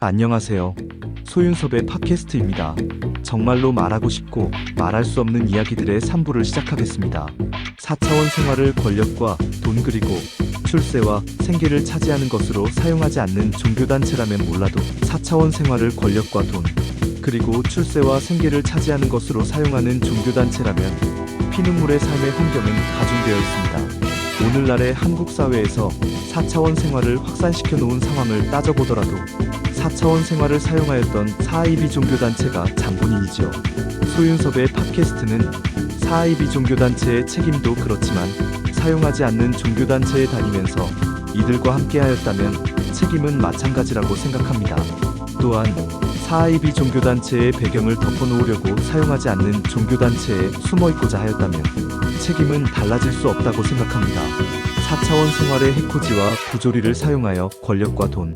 안녕하세요. 소윤섭의 팟캐스트입니다. 정말로 말하고 싶고 말할 수 없는 이야기들의 3부를 시작하겠습니다. 4차원 생활을 권력과 돈 그리고 출세와 생계를 차지하는 것으로 사용하지 않는 종교단체라면 몰라도 4차원 생활을 권력과 돈 그리고 출세와 생계를 차지하는 것으로 사용하는 종교단체라면 피눈물의 삶의 환경은 가중되어 있습니다. 오늘날의 한국 사회에서 4차원 생활을 확산시켜 놓은 상황을 따져보더라도 4차원 생활을 사용하였던 4IB 종교단체가 장본인이죠. 소윤섭의 팟캐스트는 4IB 종교단체의 책임도 그렇지만 사용하지 않는 종교단체에 다니면서 이들과 함께하였다면 책임은 마찬가지라고 생각합니다. 또한 4IB 종교단체의 배경을 덮어놓으려고 사용하지 않는 종교단체에 숨어있고자 하였다면 책임은 달라질 수 없다고 생각합니다. 4차원 생활의 해코지와 부조리를 사용하여 권력과 돈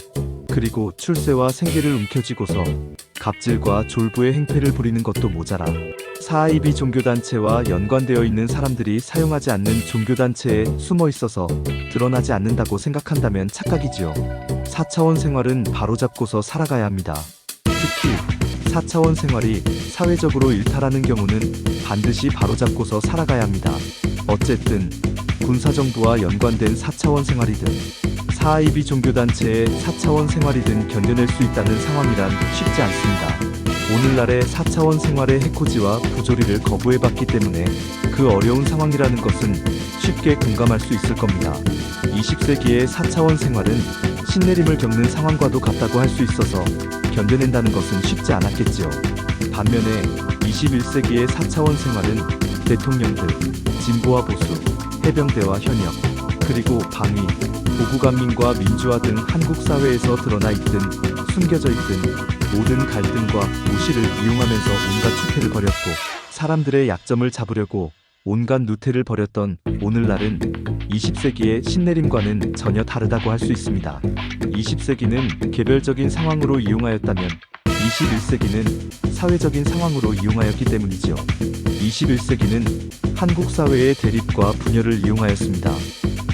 그리고 출세와 생계를 움켜쥐고서 갑질과 졸부의 행패를 부리는 것도 모자라 4IB 종교단체와 연관되어 있는 사람들이 사용하지 않는 종교단체에 숨어있어서 드러나지 않는다고 생각한다면 착각이지요. 4차원 생활은 바로잡고서 살아가야 합니다. 특히 4차원 생활이 사회적으로 일탈하는 경우는 반드시 바로잡고서 살아가야 합니다. 어쨌든 군사정부와 연관된 4차원 생활이든 4IB 종교단체의 4차원 생활이든 견뎌낼 수 있다는 상황이란 쉽지 않습니다. 오늘날의 4차원 생활의 해코지와 부조리를 거부해봤기 때문에 그 어려운 상황이라는 것은 쉽게 공감할 수 있을 겁니다. 20세기의 4차원 생활은 신내림을 겪는 상황과도 같다고 할 수 있어서 견뎌낸다는 것은 쉽지 않았겠지요. 반면에 21세기의 4차원 생활은 대통령들, 진보와 보수, 해병대와 현역, 그리고 방위, 보국안민과 민주화 등 한국 사회에서 드러나 있든 숨겨져 있든 모든 갈등과 무시를 이용하면서 온갖 추태를 벌였고 사람들의 약점을 잡으려고 온갖 누태를 벌였던 오늘날은 20세기의 신내림과는 전혀 다르다고 할 수 있습니다. 20세기는 개별적인 상황으로 이용하였다면 21세기는 사회적인 상황으로 이용하였기 때문이죠. 21세기는 한국 사회의 대립과 분열을 이용하였습니다.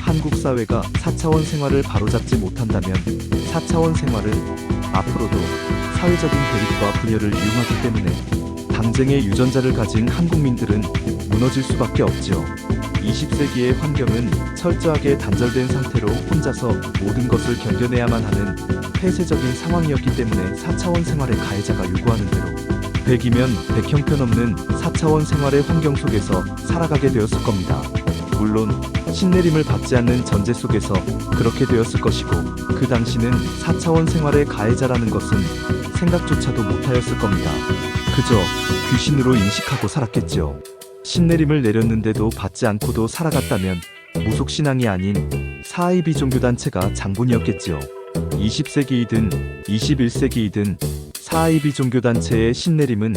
한국 사회가 4차원 생활을 바로잡지 못한다면 4차원 생활은 앞으로도 사회적인 대립과 분열을 이용하기 때문에 당쟁의 유전자를 가진 한국민들은 무너질 수밖에 없지요. 20세기의 환경은 철저하게 단절된 상태로 혼자서 모든 것을 견뎌내야만 하는 폐쇄적인 상황이었기 때문에 4차원 생활의 가해자가 요구하는 대로 100이면 100 형편없는 4차원 생활의 환경 속에서 살아가게 되었을 겁니다. 물론 신내림을 받지 않는 전제 속에서 그렇게 되었을 것이고 그 당시는 4차원 생활의 가해자라는 것은 생각조차도 못하였을 겁니다. 그저 귀신으로 인식하고 살았겠지요. 신내림을 내렸는데도 받지 않고도 살아갔다면 무속신앙이 아닌 4IB 종교단체가 장본이었겠지요. 20세기이든 21세기이든 4IB 종교단체의 신내림은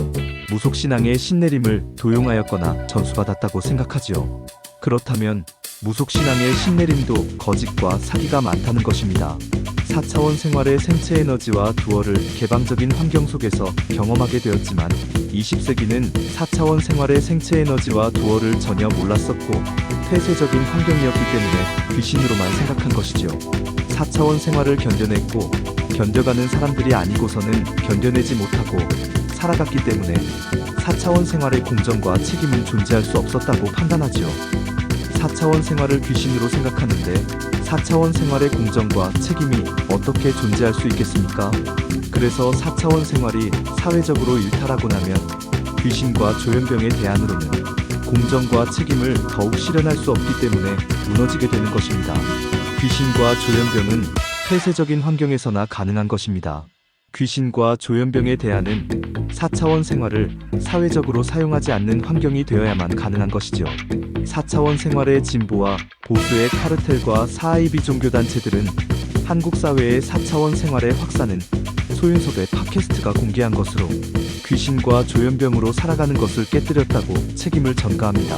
무속신앙의 신내림을 도용하였거나 전수받았다고 생각하지요. 그렇다면 무속신앙의 신내림도 거짓과 사기가 많다는 것입니다. 4차원 생활의 생체 에너지와 두어를 개방적인 환경 속에서 경험하게 되었지만 20세기는 4차원 생활의 생체 에너지와 두어를 전혀 몰랐었고 폐쇄적인 환경이었기 때문에 귀신으로만 생각한 것이지요. 4차원 생활을 견뎌냈고 견뎌가는 사람들이 아니고서는 견뎌내지 못하고 살아갔기 때문에 4차원 생활의 공정과 책임은 존재할 수 없었다고 판단하지요. 4차원 생활을 귀신으로 생각하는데 4차원 생활의 공정과 책임이 어떻게 존재할 수 있겠습니까? 그래서 4차원 생활이 사회적으로 일탈하고 나면 귀신과 조현병의 대안으로는 공정과 책임을 더욱 실현할 수 없기 때문에 무너지게 되는 것입니다. 귀신과 조현병은 폐쇄적인 환경에서나 가능한 것입니다. 귀신과 조현병의 대안은 4차원 생활을 사회적으로 사용하지 않는 환경이 되어야만 가능한 것이죠. 4차원 생활의 진보와 보수의 카르텔과 4IB 종교단체들은 한국 사회의 4차원 생활의 확산은 소윤섭의 팟캐스트가 공개한 것으로 귀신과 조현병으로 살아가는 것을 깨뜨렸다고 책임을 전가합니다.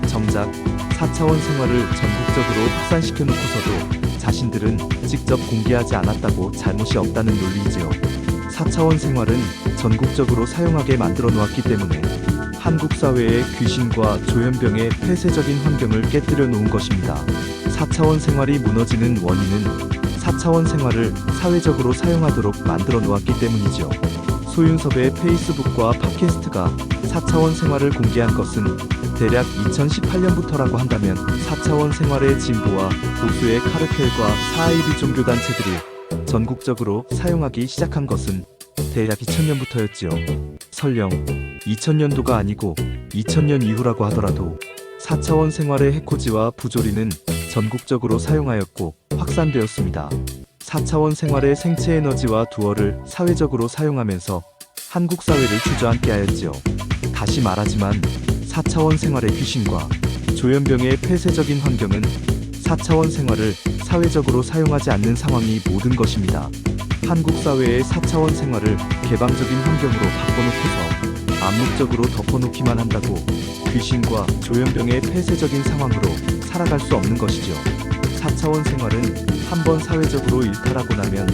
정작 4차원 생활을 전국적으로 확산시켜 놓고서도 자신들은 직접 공개하지 않았다고 잘못이 없다는 논리이지요. 4차원 생활은 전국적으로 사용하게 만들어 놓았기 때문에 한국 사회의 귀신과 조현병의 폐쇄적인 환경을 깨뜨려 놓은 것입니다. 4차원 생활이 무너지는 원인은 4차원 생활을 사회적으로 사용하도록 만들어 놓았기 때문이죠. 소윤섭의 페이스북과 팟캐스트가 4차원 생활을 공개한 것은 대략 2018년부터라고 한다면 4차원 생활의 진보와 보수의 카르텔과 사이비 종교단체들이 전국적으로 사용하기 시작한 것은 대략 2000년부터였지요. 설령 2000년도가 아니고 2000년 이후라고 하더라도 4차원 생활의 해코지와 부조리는 전국적으로 사용하였고 확산되었습니다. 4차원 생활의 생체 에너지와 두어를 사회적으로 사용하면서 한국 사회를 주저앉게 하였지요. 다시 말하지만 4차원 생활의 귀신과 조현병의 폐쇄적인 환경은 4차원 생활을 사회적으로 사용하지 않는 상황이 모든 것입니다. 한국 사회의 4차원 생활을 개방적인 환경으로 바꿔놓고서 암묵적으로 덮어놓기만 한다고 귀신과 조현병의 폐쇄적인 상황으로 살아갈 수 없는 것이죠. 4차원 생활은 한번 사회적으로 일탈하고 나면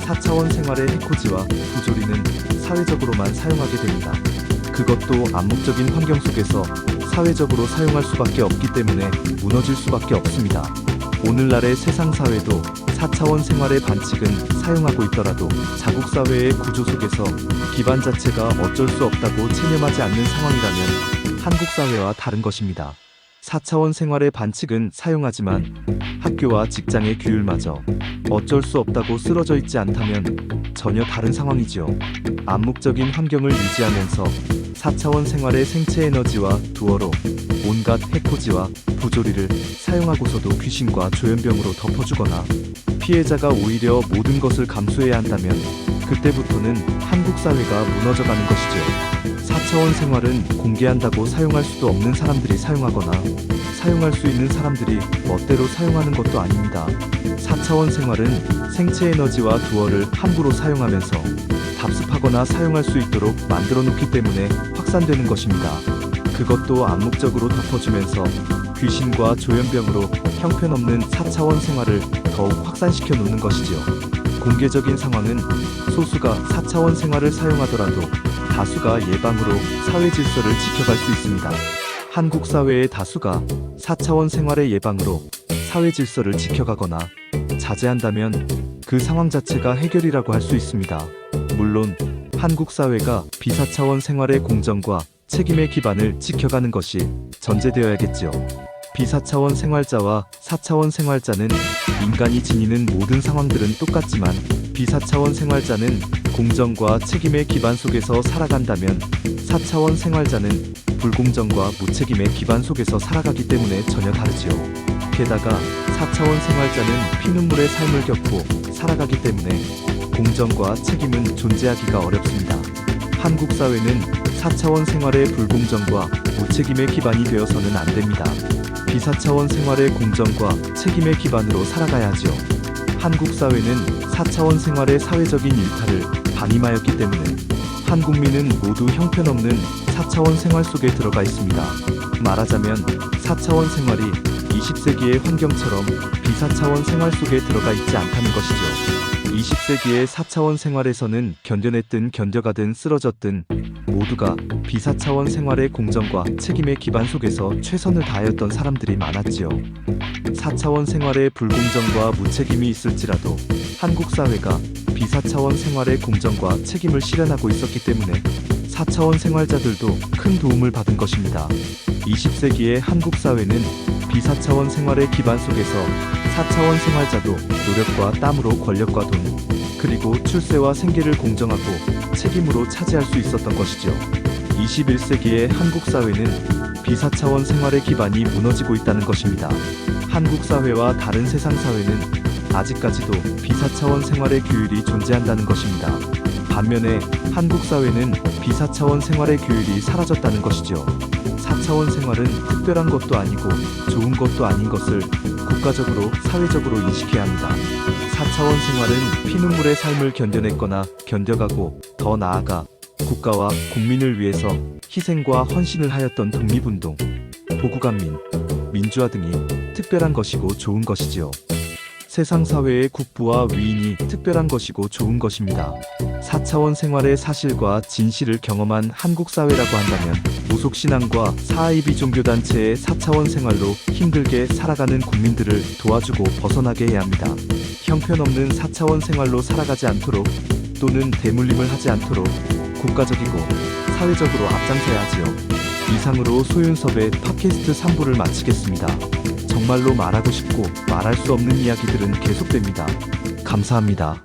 4차원 생활의 해코지와 부조리는 사회적으로만 사용하게 됩니다. 그것도 암묵적인 환경 속에서 사회적으로 사용할 수밖에 없기 때문에 무너질 수밖에 없습니다. 오늘날의 세상 사회도 4차원 생활의 반칙은 사용하고 있더라도 자국 사회의 구조 속에서 기반 자체가 어쩔 수 없다고 체념하지 않는 상황이라면 한국 사회와 다른 것입니다. 4차원 생활의 반칙은 사용하지만 학교와 직장의 규율마저 어쩔 수 없다고 쓰러져 있지 않다면 전혀 다른 상황이지요. 암묵적인 환경을 유지하면서 4차원 생활의 생체 에너지와 두어로 온갖 해코지와 부조리를 사용하고서도 귀신과 조현병으로 덮어주거나 피해자가 오히려 모든 것을 감수해야 한다면 그때부터는 한국 사회가 무너져가는 것이죠. 4차원 생활은 공개한다고 사용할 수도 없는 사람들이 사용하거나 사용할 수 있는 사람들이 멋대로 사용하는 것도 아닙니다. 4차원 생활은 생체 에너지와 두어를 함부로 사용하면서 답습하거나 사용할 수 있도록 만들어 놓기 때문에 확산되는 것입니다. 그것도 암묵적으로 덮어주면서 귀신과 조현병으로 형편없는 4차원 생활을 더욱 확산시켜 놓는 것이지요. 공개적인 상황은 소수가 4차원 생활을 사용하더라도 다수가 예방으로 사회 질서를 지켜갈 수 있습니다. 한국 사회의 다수가 4차원 생활의 예방으로 사회 질서를 지켜가거나 자제한다면 그 상황 자체가 해결이라고 할 수 있습니다. 물론 한국 사회가 비사차원 생활의 공정과 책임의 기반을 지켜가는 것이 전제되어야겠지요. 비사차원 생활자와 4차원 생활자는 인간이 지니는 모든 상황들은 똑같지만 비사차원 생활자는 공정과 책임의 기반 속에서 살아간다면 4차원 생활자는 불공정과 무책임의 기반 속에서 살아가기 때문에 전혀 다르지요. 게다가 4차원 생활자는 피눈물의 삶을 겪고 살아가기 때문에 공정과 책임은 존재하기가 어렵습니다. 한국 사회는 4차원 생활의 불공정과 무책임의 기반이 되어서는 안 됩니다. 비사차원 생활의 공정과 책임의 기반으로 살아가야 하죠. 한국 사회는 4차원 생활의 사회적인 일탈을 방임하였기 때문에 한 국민은 모두 형편없는 4차원 생활 속에 들어가 있습니다. 말하자면 4차원 생활이 20세기의 환경처럼 비사차원 생활 속에 들어가 있지 않다는 것이죠. 20세기의 4차원 생활에서는 견뎌냈든 견뎌가든 쓰러졌든 모두가 비사차원 생활의 공정과 책임의 기반 속에서 최선을 다하였던 사람들이 많았지요. 4차원 생활의 불공정과 무책임이 있을지라도 한국 사회가 비사차원 생활의 공정과 책임을 실현하고 있었기 때문에 4차원 생활자들도 큰 도움을 받은 것입니다. 20세기의 한국 사회는 비사차원 생활의 기반 속에서 4차원 생활자도 노력과 땀으로 권력과 돈, 그리고 출세와 생계를 공정하고 책임으로 차지할 수 있었던 것이죠. 21세기의 한국 사회는 비사차원 생활의 기반이 무너지고 있다는 것입니다. 한국 사회와 다른 세상 사회는 아직까지도 비사차원 생활의 규율이 존재한다는 것입니다. 반면에 한국 사회는 비사차원 생활의 규율이 사라졌다는 것이죠. 4차원 생활은 특별한 것도 아니고 좋은 것도 아닌 것을 국가적으로 사회적으로 인식해야 합니다. 4차원 생활은 피눈물의 삶을 견뎌냈거나 견뎌가고 더 나아가 국가와 국민을 위해서 희생과 헌신을 하였던 독립운동, 보국안민, 민주화 등이 특별한 것이고 좋은 것이지요. 세상 사회의 국부와 위인이 특별한 것이고 좋은 것입니다. 4차원 생활의 사실과 진실을 경험한 한국 사회라고 한다면 무속신앙과 사이비 종교단체의 4차원 생활로 힘들게 살아가는 국민들을 도와주고 벗어나게 해야 합니다. 형편없는 4차원 생활로 살아가지 않도록 또는 대물림을 하지 않도록 국가적이고 사회적으로 앞장서야 하지요. 이상으로 소윤섭의 팟캐스트 3부를 마치겠습니다. 정말로 말하고 싶고 말할 수 없는 이야기들은 계속됩니다. 감사합니다.